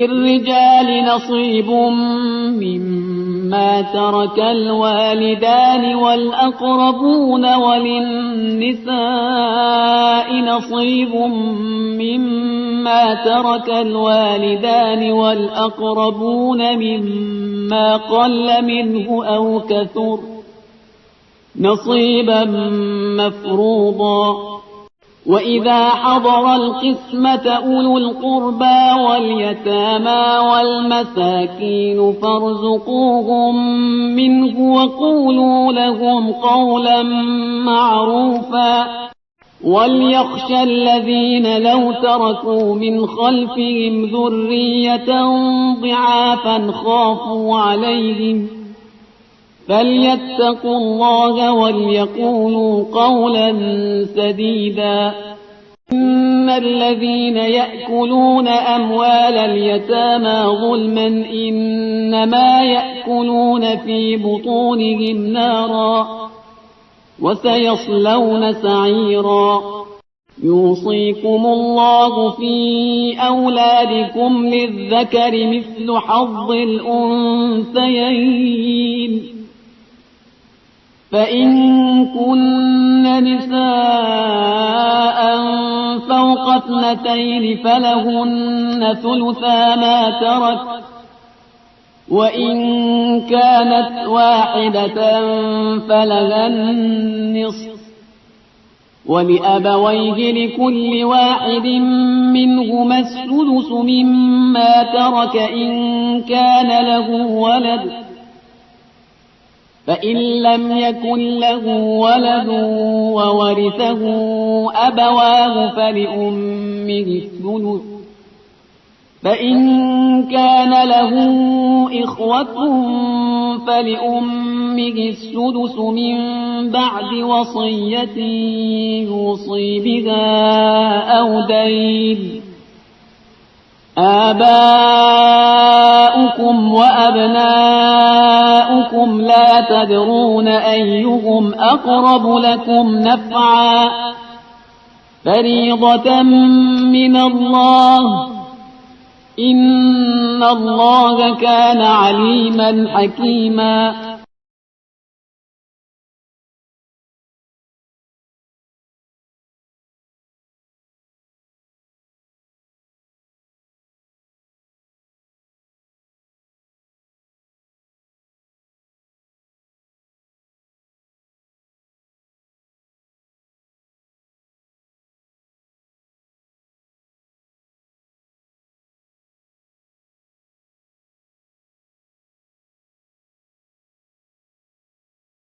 للرجال نصيب مما ترك الوالدان والأقربون وللنساء نصيب مما ترك الوالدان والأقربون مما قل منه أو كثر نصيبا مفروضا. وإذا حضر القسمة أولو القربى واليتامى والمساكين فارزقوهم منه وقولوا لهم قولا معروفا. وليخشى الذين لو تركوا من خلفهم ذرية ضعافا خافوا عليهم فليتقوا الله وليقولوا قولا سديدا. إن الذين يأكلون أموال اليتامى ظلما إنما يأكلون في بطونهم نارا وسيصلون سعيرا. يوصيكم الله في أولادكم للذكر مثل حظ الأنثيين. فإن كن نساء فوق 2 فلهن ثلثا ما ترك وإن كانت واحدة فلها النصف ولأبويه لكل واحد منهما السدس مما ترك إن كان له ولد فإن لم يكن له ولد وورثه أبواه فلأمه الثلث فإن كان له إخوة فلأمه السدس من بعد وصية يوصي بها أو دين. آباؤكم وأبناؤكم لا تدرون أيهم أقرب لكم نفعا فريضة من الله إن الله كان عليما حكيما.